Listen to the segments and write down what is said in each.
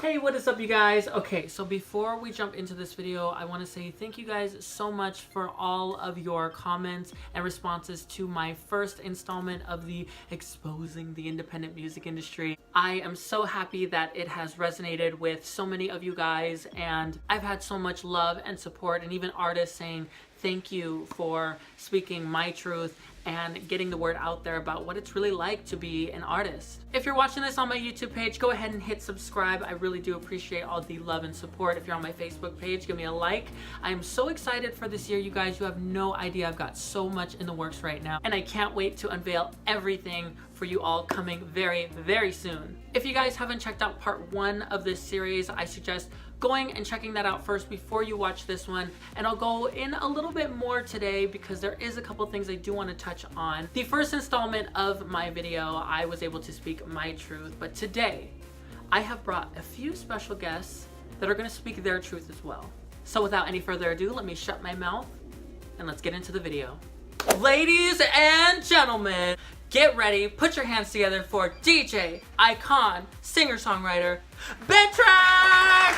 Hey, what is up, you guys? Okay, so before we jump into this video, I want to say thank you guys so much for all of your comments and responses to my first installment of the Exposing the Independent Music Industry. I am so happy that it has resonated with so many of you guys, and I've had so much love and support, and even artists saying thank you for speaking my truth and getting the word out there about what it's really like to be an artist. If you're watching this on my YouTube page, go ahead and hit subscribe. I really do appreciate all the love and support. If you're on my Facebook page, give me a like. I am so excited for this year, you guys. You have no idea. I've got so much in the works right now, and I can't wait to unveil everything for you all coming very, very soon. If you guys haven't checked out part 1 of this series, I suggest going and checking that out first before you watch this one, and I'll go in a little bit more today because there is a couple things I do want to touch on. The first installment of my video, I was able to speak my truth, but today I have brought a few special guests that are going to speak their truth as well. So without any further ado, let me shut my mouth and let's get into the video. Ladies and gentlemen, get ready, put your hands together for DJ, icon, singer-songwriter, BenTraxx!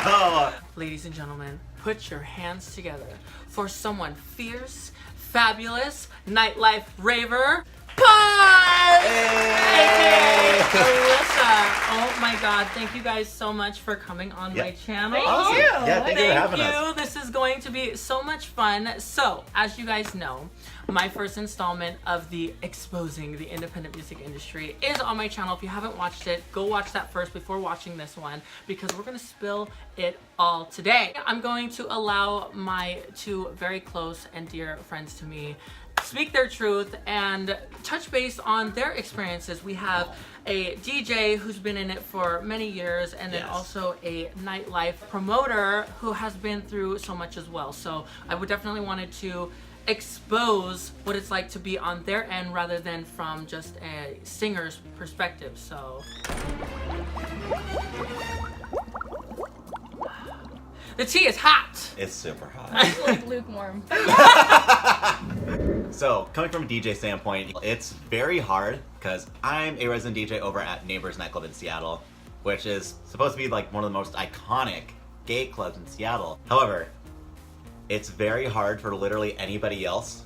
Hello! Ladies and gentlemen, put your hands together for someone fierce, fabulous, nightlife raver, Pawz! Hey! Alyssa. Oh my god, thank you guys so much for coming on my channel. Awesome. Yeah, thank you for having us. This is going to be so much fun. So, as you guys know, my first installment of the Exposing the Independent Music Industry is on my channel. If you haven't watched it, go watch that first before watching this one, because we're going to spill it all today. I'm going to allow my 2 very close and dear friends to me speak their truth and touch base on their experiences. We have a DJ who's been in it for many years, and then also a nightlife promoter who has been through so much as well. So I would definitely wanted to expose what it's like to be on their end rather than from just a singer's perspective. So the tea is hot. It's super hot. It's like lukewarm. So, coming from a DJ standpoint, it's very hard because I'm a resident DJ over at Neighbors nightclub in Seattle, which is supposed to be like one of the most iconic gay clubs in Seattle. However, it's very hard for literally anybody else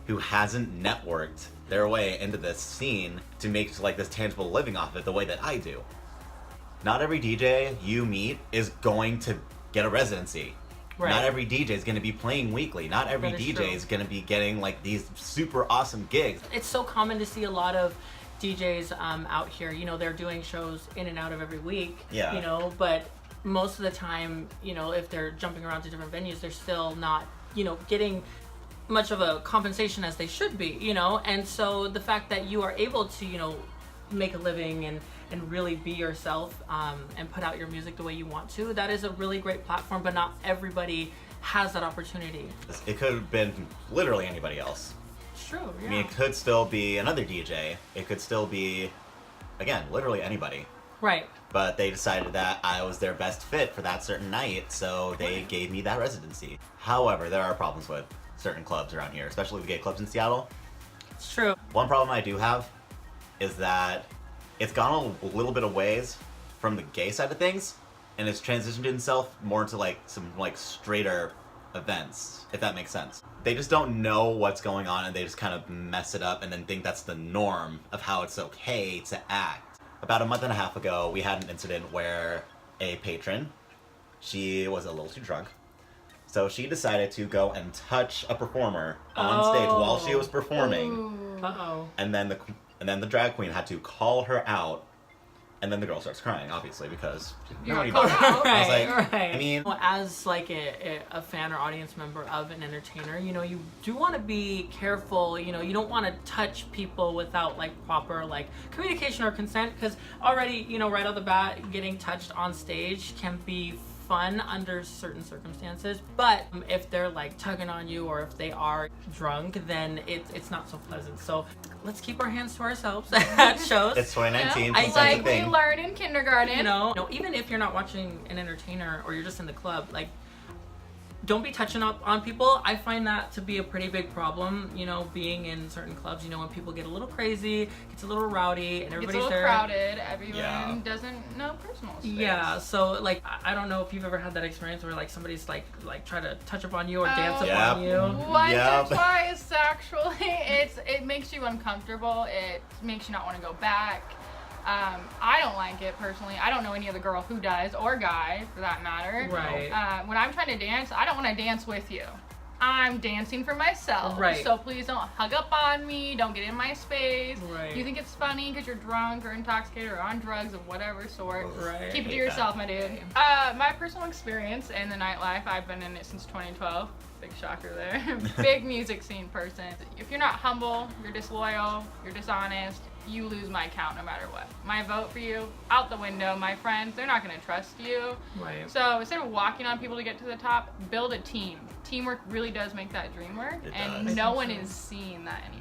who hasn't networked their way into this scene to make like this tangible living off of it the way that I do. Not every DJ you meet is going to get a residency. Right. Not every DJ is going to be playing weekly. Not every DJ is going to be getting like these super awesome gigs. It's so common to see a lot of DJs out here. You know, they're doing shows in and out of every week. Yeah. You know, but most of the time, you know, if they're jumping around to different venues, they're still not, you know, getting much of a compensation as they should be, you know? And so the fact that you are able to, you know, make a living and really be yourself and put out your music the way you want to, that is a really great platform, but not everybody has that opportunity. It could have been literally anybody else. It's true, yeah. I mean, it could still be another DJ. It could still be, again, literally anybody. Right. But they decided that I was their best fit for that certain night, so they gave me that residency. However, there are problems with certain clubs around here, especially the gay clubs in Seattle. It's true. One problem I do have is that it's gone a little bit of ways from the gay side of things, and it's transitioned itself more into like some like straighter events, if that makes sense. They just don't know what's going on, and they just kind of mess it up and then think that's the norm of how it's okay to act. About a month and a half ago, we had an incident where a patron, she was a little too drunk, so she decided to go and touch a performer on stage while she was performing. Uh-oh. And then the drag queen had to call her out, and then the girl starts crying, obviously, because she didn't know anybody. I was like, I mean, well, as like a fan or audience member of an entertainer, you know, you do want to be careful. You know, you don't want to touch people without like proper like communication or consent, because already, you know, right off the bat, getting touched on stage can be fun under certain circumstances, but if they're like tugging on you or if they are drunk, then it's not so pleasant. So let's keep our hands to ourselves at shows. It's 2019. Yeah. Like we learned in kindergarten. You know, even if you're not watching an entertainer or you're just in the club, like don't be touching up on people. I find that to be a pretty big problem, you know, being in certain clubs, you know, when people get a little crazy, gets a little rowdy, and everybody's it's a little there. crowded, everyone doesn't know personal space. Yeah, so like I don't know if you've ever had that experience where like somebody's like try to touch up on you or dance up on you. Once or twice actually. It makes you uncomfortable. It makes you not want to go back. I don't like it personally. I don't know any other girl who does, or guy for that matter. Right. When I'm trying to dance, I don't want to dance with you. I'm dancing for myself. Right. So please don't hug up on me. Don't get in my space. Right. You think it's funny because you're drunk or intoxicated or on drugs of whatever sort. Right. Keep it to yourself, my dude. My personal experience in the nightlife, I've been in it since 2012. Big shocker there. Big music scene person. If you're not humble, you're disloyal, you're dishonest, you lose my count no matter what. My vote for you, out the window. My friends, they're not going to trust you. Right. So instead of walking on people to get to the top, build a team. Teamwork really does make that dream work, and no one is seeing that anymore.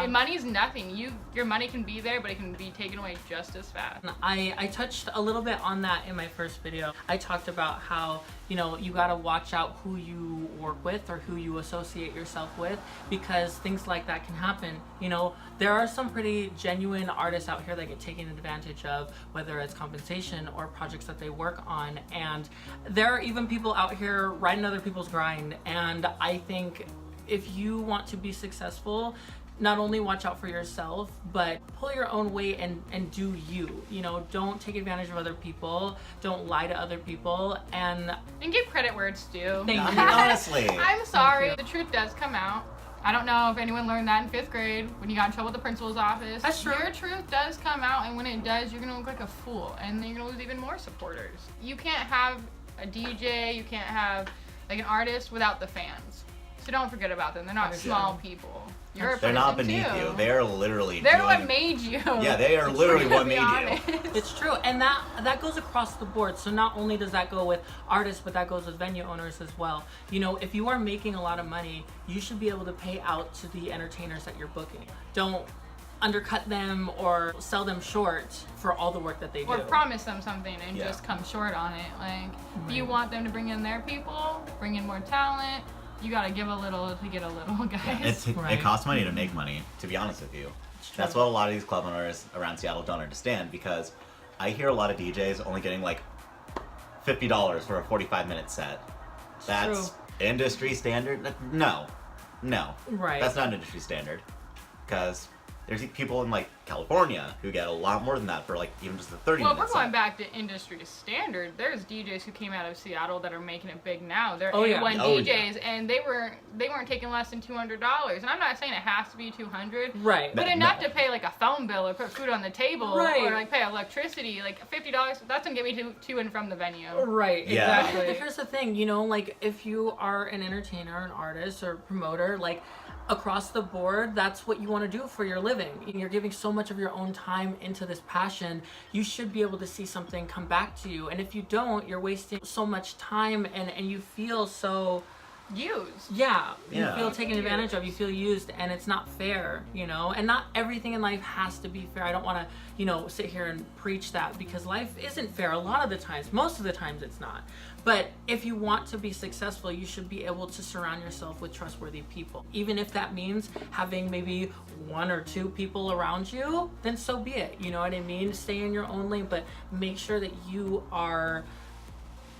Money's nothing. Your money can be there, but it can be taken away just as fast. I touched a little bit on that in my first video. I talked about how, you know, you gotta watch out who you work with or who you associate yourself with, because things like that can happen. You know, there are some pretty genuine artists out here that get taken advantage of, whether it's compensation or projects that they work on, and there are even people out here riding other people's grind. And I think if you want to be successful, not only watch out for yourself, but pull your own weight and do you. You know, don't take advantage of other people. Don't lie to other people. And give credit where it's due. Thank you. Honestly. I'm sorry. The truth does come out. I don't know if anyone learned that in 5th grade when you got in trouble with the principal's office. That's true. Your truth does come out, and when it does, you're going to look like a fool, and then you're going to lose even more supporters. You can't have a DJ, you can't have like an artist without the fans. So don't forget about them. They're not small people. You're a They're not person beneath too. you. They're literally They're what made you. Yeah, they are literally what made you. it's true, and that goes across the board. So not only does that go with artists, but that goes with venue owners as well. You know, if you are making a lot of money, you should be able to pay out to the entertainers that you're booking. Don't undercut them or sell them short for all the work that they do. Or promise them something and just come short on it. Like, if you want them to bring in their people, bring in more talent, you gotta give a little to get a little, guys. It costs money to make money, to be honest with you. That's what a lot of these club owners around Seattle don't understand, because I hear a lot of DJs only getting like $50 for a 45-minute set. That's industry standard? No. Right. That's not industry standard. Because there's people in like California who get a lot more than that for like even just a 30-minute Well, we're set. going back to industry standard. There's DJs who came out of Seattle that are making it big now. They're Oh, yeah. A1 Oh, DJs, and they weren't taking less than $200. And I'm not saying it has to be $200, Right. but enough to pay like a phone bill or put food on the table, Right. or like pay electricity. Like $50, that's gonna get me to and from the venue. Right, Yeah. exactly. But here's the thing, you know, like if you are an entertainer, an artist, or promoter, like across the board, that's what you want to do for your living. You're giving so much of your own time into this passion. You should be able to see something come back to you. And if you don't, you're wasting so much time, and you feel so Used. Yeah, you Yeah. feel taken advantage of, you feel used, and it's not fair, you know? And not everything in life has to be fair. I don't want to, you know, sit here and preach that, because life isn't fair a lot of the times. Most of the times it's not. But if you want to be successful, you should be able to surround yourself with trustworthy people. Even if that means having maybe 1 or 2 people around you, then so be it. You know what I mean? Stay in your own lane, but make sure that you are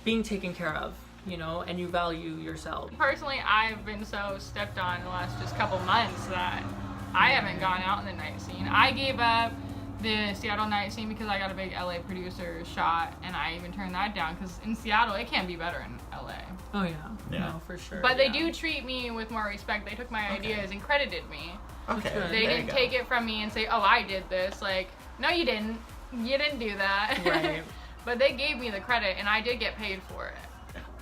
being taken care of, you know, and you value yourself. Personally, I've been so stepped on in the last just couple months that I haven't gone out in the night scene. I gave up the Seattle night scene because I got a big LA producer shot, and I even turned that down because in Seattle it can be better in LA. Oh yeah, Yeah. no, for sure. But they do treat me with more respect. They took my ideas and credited me. Okay. Good. They there you didn't go. take it from me and say, "Oh, I did this." Like, no, you didn't. You didn't do that. Right. But they gave me the credit, and I did get paid for it.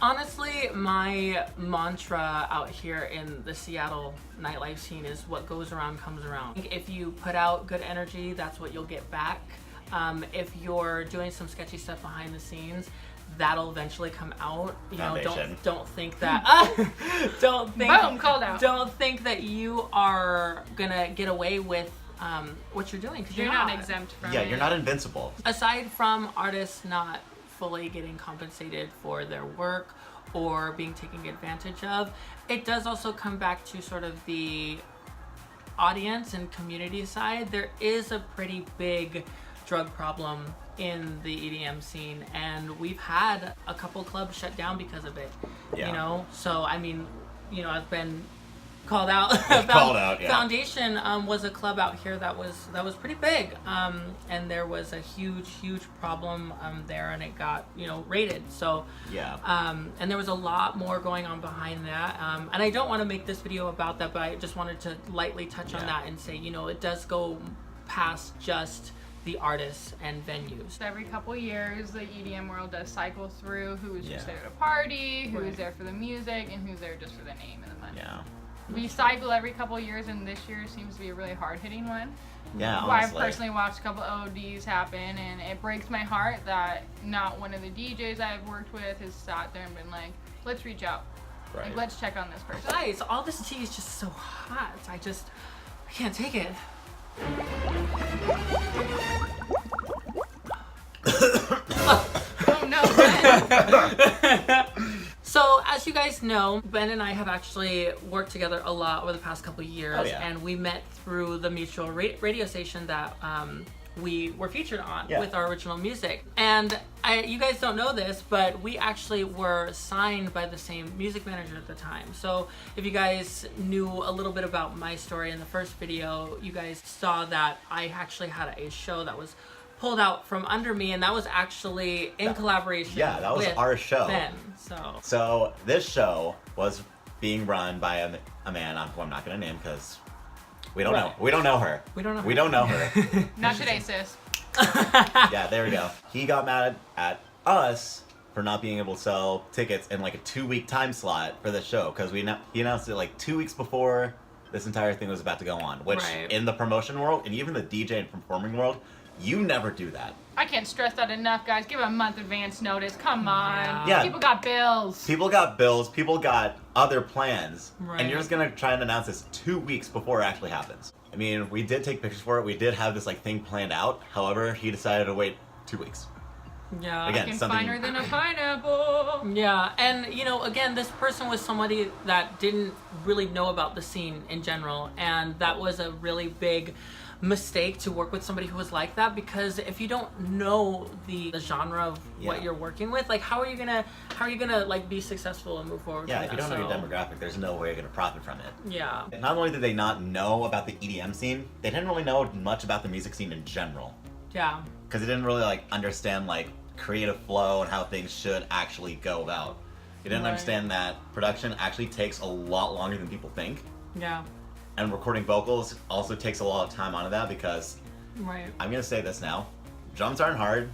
Honestly, my mantra out here in the Seattle nightlife scene is what goes around comes around. If you put out good energy, that's what you'll get back. If you're doing some sketchy stuff behind the scenes, that'll eventually come out. You know, Foundation. don't think that don't think Boom, called out. Don't think that you are gonna get away with what you're doing, because You're not exempt from Yeah, it. you're not invincible. Aside from artists not fully getting compensated for their work, or being taken advantage of. It does also come back to sort of the audience and community side. There is a pretty big drug problem in the EDM scene, and we've had a couple clubs shut down because of it. Yeah. You know, so I mean, you know, I've been called out. Called out, yeah. Foundation was a club out here that was pretty big, and there was a huge problem there, and it got, you know, raided. So Yeah. and there was a lot more going on behind that, and I don't want to make this video about that, but I just wanted to lightly touch on Yeah. that and say, you know, it does go past just the artists and venues. Every couple years, the EDM world does cycle through who is just Yeah. there to party, who is Right. there for the music, and who's there just for the name and the money. Yeah. We cycle every couple years, and this year seems to be a really hard-hitting one. Yeah, I've honestly. personally watched a couple ODs happen, and it breaks my heart that not one of the DJs I've worked with has sat there and been like, let's reach out. Right. Like, let's check on this person. Guys, all this tea is just so hot. I can't take it. Oh no, Ben. So, as you guys know, Ben and I have actually worked together a lot over the past couple of years, Oh, yeah. and we met through the mutual radio station that we were featured on Yeah. with our original music. And you guys don't know this, but we actually were signed by the same music manager at the time. So, if you guys knew a little bit about my story in the first video, you guys saw that I actually had a show that was pulled out from under me, and that was actually in collaboration. Yeah, that was with our show. Ben. So this show was being run by a man who I'm not going to name because we don't know. Right. We don't know her. We don't know We her. don't know her. Not today, sis. Yeah, there we go. He got mad at us for not being able to sell tickets in like a 2-week time slot for the show because he announced it like 2 weeks before this entire thing was about to go on. Which Right. in the promotion world and even the DJ and performing world, you never do that. I can't stress that enough, guys. Give a month advance notice. Come on. Yeah. People got bills. People got bills, people got other plans, Right. and you're just gonna try and announce this 2 weeks before it actually happens. I mean, we did take pictures for it, we did have this like thing planned out, however, he decided to wait 2 weeks. Yeah. Again. Fucking something- finer than a pineapple. Yeah, and you know, again, this person was somebody that didn't really know about the scene in general, and that was a really big mistake to work with somebody who was like that, because if you don't know the genre of what Yeah. you're working with, like how are you gonna like be successful and move forward? Yeah, from if you that? don't know your So, demographic, there's no way you're gonna profit from it. Yeah. Not only did they not know about the EDM scene, they didn't really know much about the music scene in general. Yeah. Because they didn't really like understand like creative flow and how things should actually go about. They didn't Right. understand that production actually takes a lot longer than people think. Yeah. And recording vocals also takes a lot of time out of that because Right. I'm gonna say this now. Drums aren't hard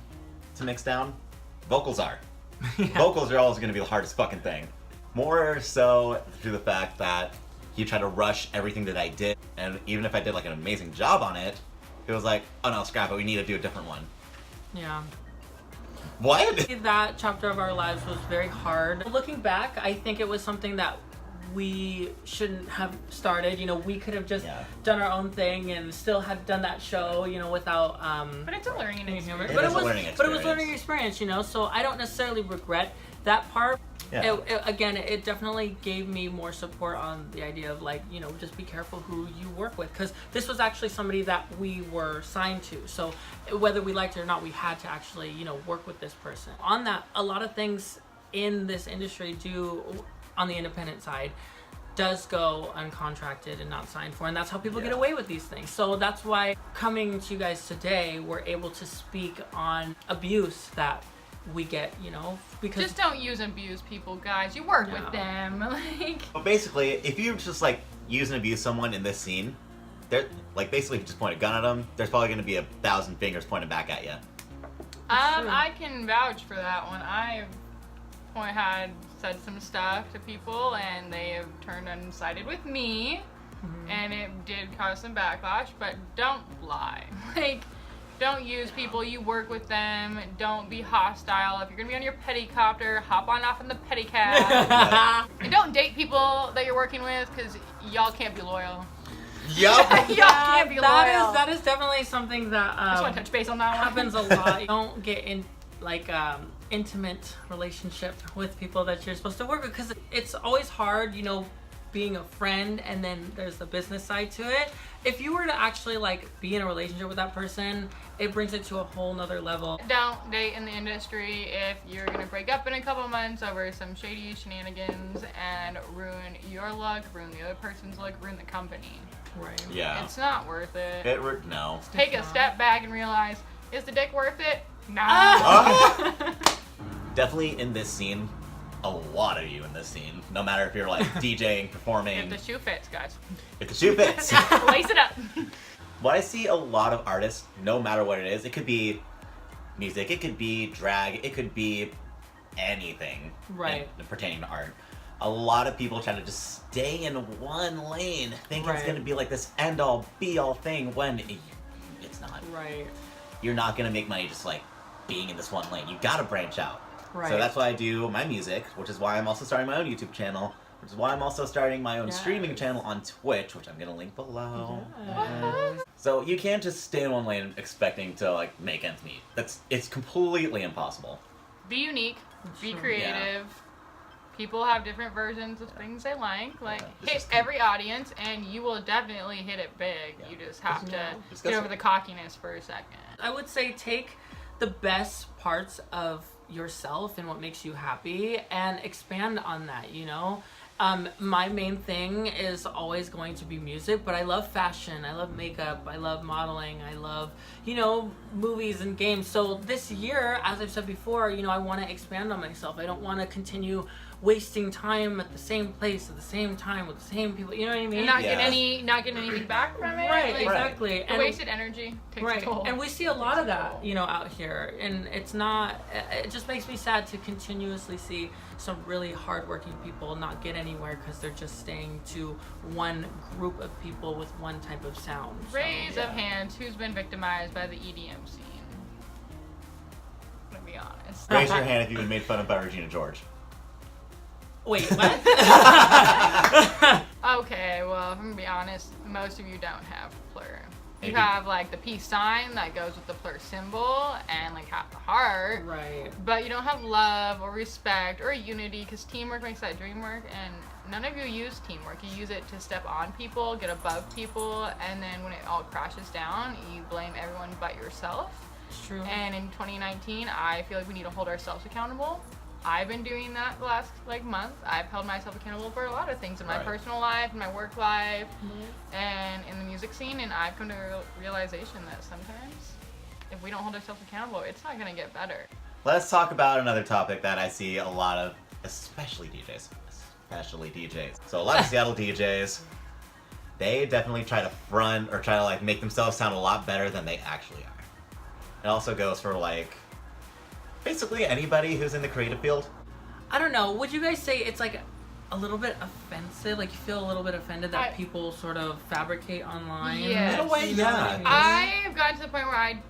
to mix down. Vocals are. Yeah. Vocals are always gonna be the hardest fucking thing. More so through the fact that he tried to rush everything that I did, and even if I did like an amazing job on it, he was like, "Oh no, scrap it. We need to do a different one." Yeah. What? That chapter of our lives was very hard. Looking back, I think it was something that we shouldn't have started. You know, we could have just Yeah. done our own thing and still had done that show, you know, without But it's a learning experience. It is a learning but it was experience. learning experience, you know. So I don't necessarily regret that part. Yeah. It definitely gave me more support on the idea of like, you know, just be careful who you work with, because this was actually somebody that we were signed to. So whether we liked it or not, we had to actually, you know, work with this person. On that, a lot of things in this industry do, on the independent side, does go uncontracted and not signed for, and that's how people get Yeah. away with these things. So that's why coming to you guys today, we're able to speak on abuse that we get, you know, because Just don't use and abuse people, guys. You work No. with them. Like, But basically, if you just like use and abuse someone in this scene, they're like basically if you just point a gun at them, there's probably gonna be 1,000 fingers pointed back at you. true. I can vouch for that one. I've had said some stuff to people, and they have turned and sided with me, and it did cause some backlash. But don't lie. Like, don't use people. You work with them. Don't be hostile. If you're gonna be on your pettycopter, hop on off in the pedicab. And don't date people that you're working with, because y'all can't be loyal. Yup. Y'all can't be loyal. that is definitely something that I just want to touch base on that one. happens a lot. Don't get like intimate relationship with people that you're supposed to work with, because it's always hard, you know, being a friend and then there's the business side to it. If you were to actually like be in a relationship with that person, it brings it to a whole nother level. Don't date in the industry if you're gonna break up in a couple months over some shady shenanigans and ruin your look, ruin the other person's look, ruin the company. Right. Yeah. It's not worth it. No. Take a step back and realize, is the dick worth it? No. Definitely in this scene, a lot of you in this scene. No matter if you're like DJing, performing. If the shoe fits, guys. If the shoe fits. Lace it up. What I see a lot of artists, no matter what it is, it could be music, it could be drag, it could be anything right pertaining to art. A lot of people try to just stay in one lane, thinking it's going to be like this end-all, be-all thing when it's not. Right. You're not going to make money just like being in this one lane. You got to branch out. Right. So that's why I do my music, which is why I'm also starting my own YouTube channel, which is why I'm also starting my own streaming channel on Twitch, which I'm going to link below. Yes. So you can't just stay in one lane expecting to like make ends meet. It's completely impossible. Be unique. Be Sure. creative. Yeah. People have different versions of things they like. Like, It's hit just- every audience, and you will definitely hit it big. Yeah. You just have to Just get go over for the it. cockiness for a second. I would say take the best parts of yourself and what makes you happy and expand on that, you know? My main thing is always going to be music, but I love fashion, I love makeup, I love modeling, I love, you know, movies and games. So this year, as I've said before, you know, I want to expand on myself. I don't want to continue wasting time at the same place at the same time with the same people, you know what I mean? And not Yeah. not getting anything back from it. Right, Like, exactly. the wasted energy takes a toll. And we see a lot of that, you know, out here, and it's not, it just makes me sad to continuously see some really hardworking people not get anywhere because they're just staying to one group of people with one type of sound. So, Raise yeah. of hands, who's been victimized by the EDM scene? I'm gonna be honest. Raise your hand if you've been made fun of by Regina George. Wait, what? Okay, well, if I'm gonna be honest, most of you don't have plur. You Maybe. have like the peace sign that goes with the plur symbol and like half the heart. Right. But you don't have love or respect or unity, because teamwork makes that dream work, and none of you use teamwork. You use it to step on people, get above people, and then when it all crashes down, you blame everyone but yourself. It's true. And in 2019, I feel like we need to hold ourselves accountable. I've been doing that the last like month. I've held myself accountable for a lot of things in my Right. personal life, in my work life, and in the music scene, and I've come to a realization that sometimes if we don't hold ourselves accountable, it's not gonna get better. Let's talk about another topic that I see a lot of, especially DJs. So a lot of Seattle DJs, they definitely try to front or try to like make themselves sound a lot better than they actually are. It also goes for like basically anybody who's in the creative field. I don't know. Would you guys say it's like a little bit offensive? Like you feel a little bit offended that I- people sort of fabricate online? Yes. In a way, You know what yeah. I mean? I've gotten to the point where I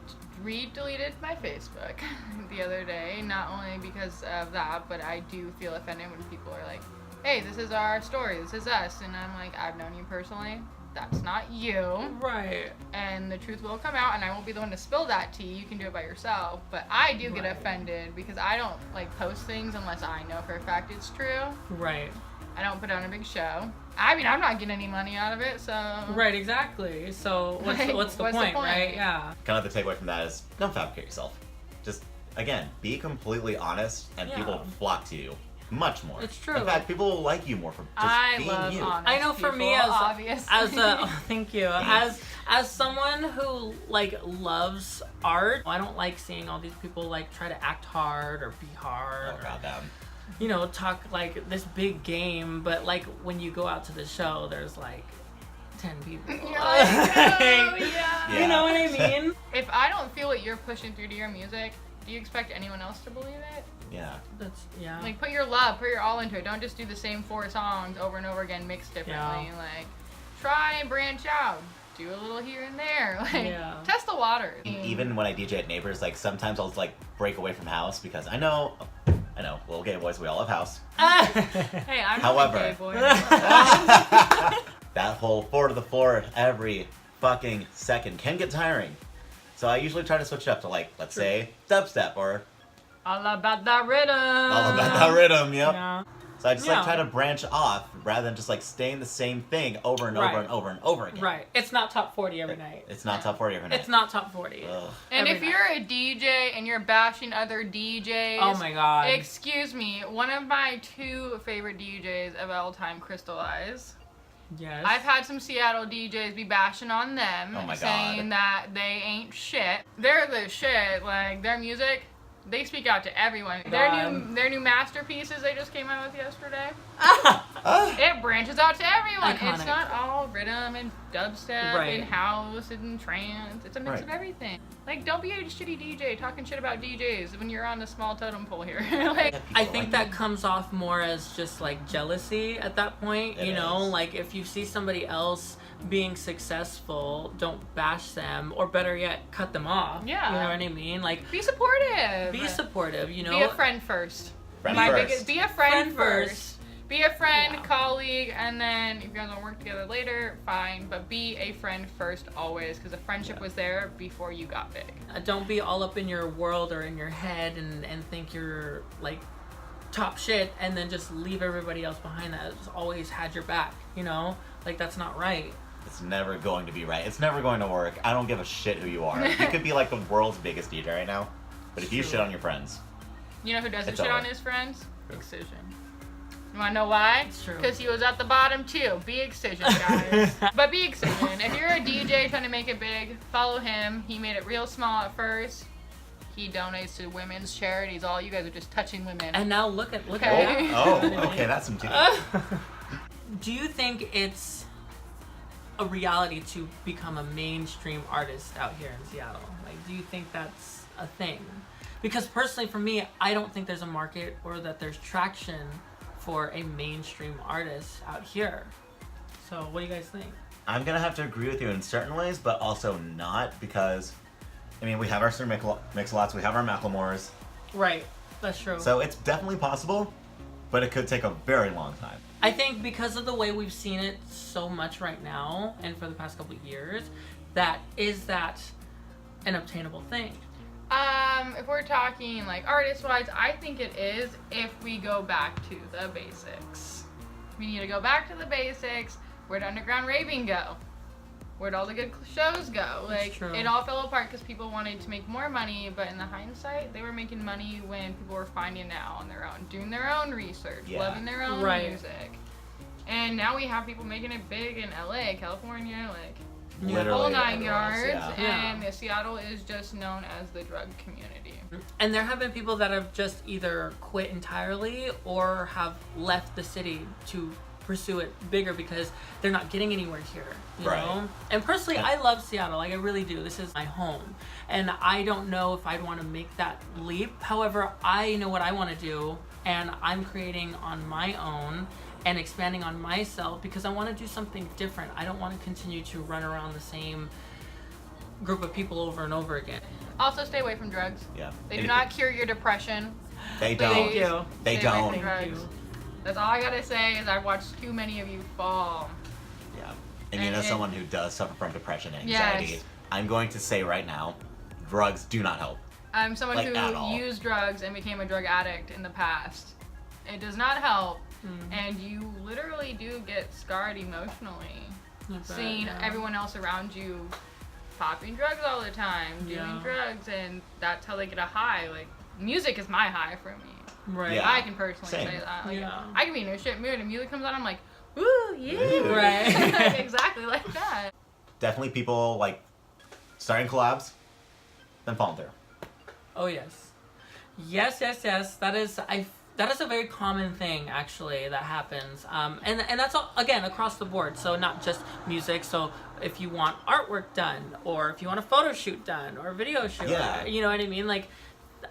re-deleted my Facebook the other day, not only because of that, but I do feel offended when people are like, hey, this is our story, this is us, and I'm like, I've known you personally, that's not you, Right. and the truth will come out, and I won't be the one to spill that tea, you can do it by yourself, but I do get Right. offended because I don't like post things unless I know for a fact it's true. Right. I don't put on a big show. I mean, I'm not getting any money out of it, so... Right, exactly. So what's Like, what's the what's the point, point? right? Yeah. Kind of the takeaway from that is don't fabricate yourself. Just again, be completely honest, and Yeah. people flock to you much more. It's true. In fact, people will like you more for just I being love you. honest I know for me people, as obviously. a thank you, as someone who like loves art, I don't like seeing all these people like try to act hard or be hard, Oh or, goddamn. you know, talk like this big game, but like when you go out to the show, there's like 10 people. You're like, "Oh, yeah." Yeah. You know what I mean? If I don't feel what you're pushing through to your music, do you expect anyone else to believe it? Yeah. That's yeah. Like, put your love, put your all into it. Don't just do the same 4 songs over and over again, mixed differently. Yeah. Like, try and branch out. Do a little here and there. Like, Yeah. test the waters. Even when I DJ at Neighbors, like sometimes I'll like break away from house because I know, little gay boys, we all have house. Hey, I'm However- not a gay boy. That whole 4 to the floor every fucking second can get tiring. So I usually try to switch it up to like, let's say, dubstep or All about that rhythm. All about that rhythm, yep. Yeah. So I just like try to branch off rather than just like staying the same thing over and over and over and over again. Right. It's not top 40 every night. It's not top 40 every night. It's not top 40. Ugh. And every if you're a DJ and you're bashing other DJs, oh my god. excuse me, one of my 2 favorite DJs of all time, Crystal Eyes. Yes. I've had some Seattle DJs be bashing on them, Oh my saying God. that they ain't shit. They're the shit. Like, their music, they speak out to everyone. Their new masterpieces they just came out with yesterday. It branches out to everyone. Iconic. It's not all rhythm and dubstep Right. and house and trance. It's a mix Right. of everything. Like, don't be a shitty DJ talking shit about DJs when you're on the small totem pole here. Like, I think that comes off more as just like jealousy at that point, It you know, is. like if you see somebody else being successful, don't bash them, or better yet, cut them off. Yeah. You know what I mean? Like, be supportive. be supportive, you know? Be a friend first. Friend My first. biggest, be a friend, Friend first. first. Be a friend, Yeah. colleague, and then if you guys want to work together later, fine. But be a friend first always, because the friendship was there before you got big. Don't be all up in your world or in your head and think you're like top shit and then just leave everybody else behind that has always had your back, you know? Like, that's not right. It's never going to be right. It's never going to work. I don't give a shit who you are. You could be like the world's biggest DJ right now, but if you True. shit on your friends, You know who doesn't It's shit over. on his friends? Excision. You wanna know why? It's true. Because he was at the bottom too. Be Excision, guys. But be Excision. If you're a DJ trying to make it big, follow him. He made it real small at first. He donates to women's charities. All you guys are just touching women. And now look at Okay. that. oh, okay, that's some. Do you think it's a reality to become a mainstream artist out here in Seattle? Like, do you think that's a thing? Because personally, for me, I don't think there's a market or that there's traction for a mainstream artist out here. So, what do you guys think? I'm gonna have to agree with you in certain ways, but also not because, I mean, we have our Sir Mix-a-Lots, we have our Macklemores, Right, that's true. so it's definitely possible, but it could take a very long time. I think because of the way we've seen it so much right now and for the past couple of years, that an obtainable thing. If we're talking like artist-wise, I think it is if we go back to the basics. We need to go back to the basics. Where'd underground raving go? Where'd all the good shows go? Like, true. it all fell apart because people wanted to make more money, but in the hindsight, they were making money when people were finding out on their own, doing their own research, Yeah. loving their own Right. music. And now we have people making it big in LA, California, like the Literally whole 9 everywhere else, yards. yeah. And Seattle is just known as the drug community. And there have been people that have just either quit entirely or have left the city to pursue it bigger because they're not getting anywhere here, you Right. know? And personally, I love Seattle. Like, I really do. This is my home. And I don't know if I'd want to make that leap. However, I know what I want to do, and I'm creating on my own and expanding on myself because I want to do something different. I don't want to continue to run around the same group of people over and over again. Also, stay away from drugs. Yeah. They do not cure your depression. They Please. don't. Thank you. They Stay away don't. from Thank drugs. you. That's all I gotta say is I've watched too many of you fall. Yeah. And you know, And- someone who does suffer from depression and anxiety, Yes. I'm going to say right now, drugs do not help. I'm someone Like, at all. who used drugs and became a drug addict in the past. It does not help, and you literally do get scarred emotionally. Not bad, Seeing yeah. everyone else around you popping drugs all the time, doing Yeah. drugs, and that's how they get a high. Like, music is my high for me. Right. Yeah. I can personally Same. say that. Like, Yeah. I can be in a shit mood and music comes on, I'm like, ooh, yeah. Right. Exactly like that. Definitely people like starting collabs, then falling through. Oh yes, yes. That is a very common thing actually that happens, and that's all, again, across the board. So not just music. So if you want artwork done, or if you want a photo shoot done, or a video shoot, Yeah. you know what I mean. Like,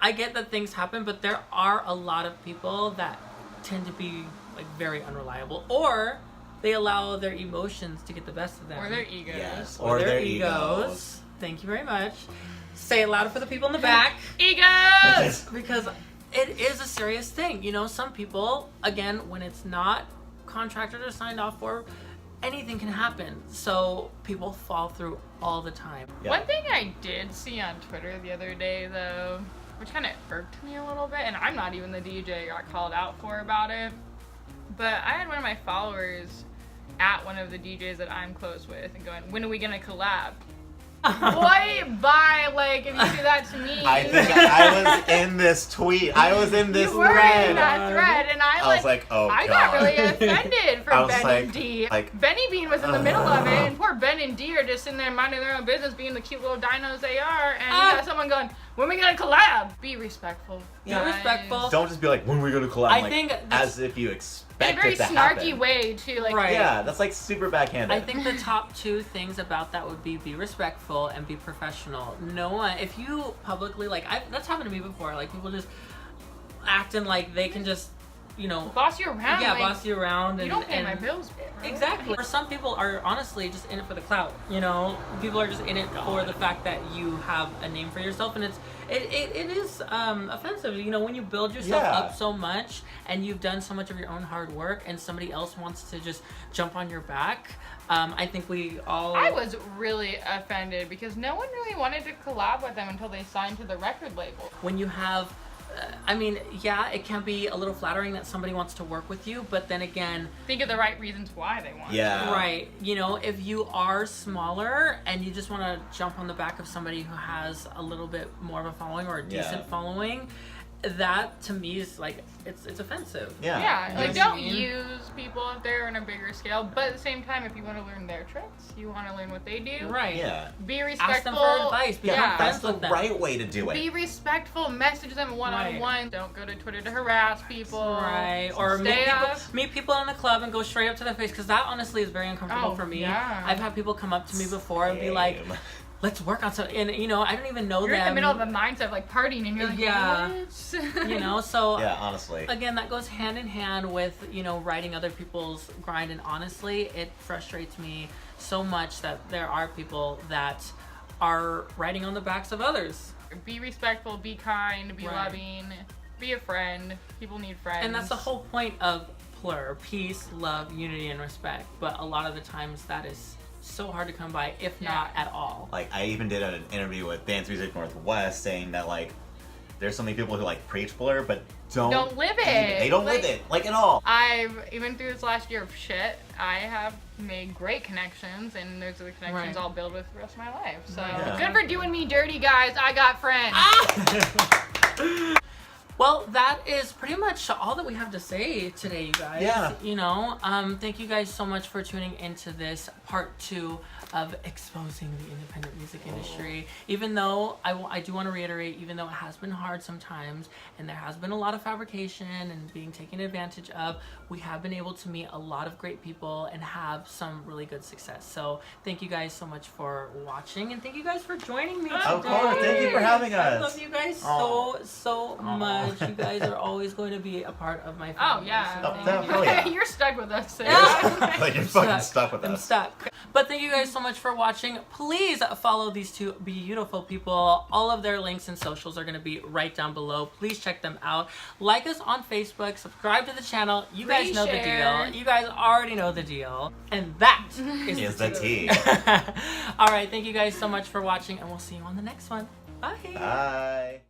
I get that things happen, but there are a lot of people that tend to be like very unreliable, or they allow their emotions to get the best of them, Or their egos. Yes. or their egos. Thank you very much. Say it louder for the people in the back. Egos! Because it is a serious thing. You know, some people, again, when it's not contracted or signed off for, anything can happen. So people fall through all the time. Yeah. One thing I did see on Twitter the other day, though, which kind of irked me a little bit. And I'm not even the DJ I got called out for about it. But I had one of my followers at one of the DJs that I'm close with and going, when are we gonna collab? Boy, bye, like, if you do that to me. I think I was in this tweet. I was in this you were thread. in that thread, and I was like, oh I God. got really offended for I was Ben like- and D. like, Benny Bean was in the middle of it, and poor Ben and D are just sitting there minding their own business, being the cute little dinos they are, and you got someone going, when are we gonna collab? Be respectful. Be guys. respectful. Don't just be like, when are we gonna collab? I like, think as if you expect In a very it to snarky happen. way, too. Like, Right. Yeah, that's like super backhanded. I think the top two things about that would be respectful and be professional. No one, if you publicly, like, that's happened to me before, like, people just acting like they can just, you know, boss you around. yeah, like, boss you around. you don't pay my bills, bro. Exactly. Or some people are honestly just in it for the clout. You know, people are just in it for the fact that you have a name for yourself, and it is offensive. You know, when you build yourself Yeah. up so much and you've done so much of your own hard work, and somebody else wants to just jump on your back. I think we all. I was really offended because no one really wanted to collab with them until they signed to the record label. When you have. I mean, yeah, it can be a little flattering that somebody wants to work with you, but then again, Think of the right reasons why they want Yeah. right, you know, if you are smaller and you just want to jump on the back of somebody who has a little bit more of a following or a decent Yeah. following, that to me is like, it's offensive. Yeah. Yeah, You like know what I don't mean? use people if they're on a bigger scale, but at the same time, if you want to learn their tricks, you want to learn what they do, Right. Yeah. be Ask respectful. them for advice. Become Yeah. friends That's the with them. right way to do Be it. respectful, message them one-on-one. Don't go to Twitter to harass people. Right, or Stay off. meet people in the club and go straight up to their face, because that honestly is very uncomfortable Oh, for me. yeah. I've had people come up to me before and be like, Same. let's work on something, and you know, I don't even know You're them. in the middle of a mindset of like partying and you're like, Yeah. what? You know, so Yeah, honestly. again, that goes hand in hand with, you know, writing other people's grind, and honestly, it frustrates me so much that there are people that are riding on the backs of others. Be respectful, be kind, be Right. loving, be a friend. People need friends. And that's the whole point of plur: peace, love, unity, and respect. But a lot of the times that is so hard to come by, if not Yeah. at all. Like, I even did an interview with Dance Music Northwest saying that, like, there's so many people who, like, preach Blur, but don't live even- it. They don't live Like- it, like, at all. I've, even through this last year of shit, I have made great connections, and those are the connections Right. I'll build with the rest of my life. So Yeah. good for doing me dirty, guys. I got friends. Well, that is pretty much all that we have to say today, you guys. Yeah. You know, thank you guys so much for tuning into this part 2 of exposing the independent music industry. Even though I do want to reiterate, even though it has been hard sometimes, and there has been a lot of fabrication and being taken advantage of, we have been able to meet a lot of great people and have some really good success. So thank you guys so much for watching, and thank you guys for joining me today. Of course, thank you for having I us. love you guys Aw. so much. You guys are always going to be a part of my Oh, family. yeah. so Oh, thank you. oh, yeah. You're stuck with us, Sarah. Like, you're fucking stuck with I'm us. stuck. But thank you guys so much for watching. Please follow these two beautiful people. All of their links and socials are going to be right down below. Please check them out. Like us on Facebook. Subscribe to the channel. You guys know the Reshare. deal. You guys already know the deal. And that is Is the tea. All right. Thank you guys so much for watching, and we'll see you on the next one. Bye. Bye.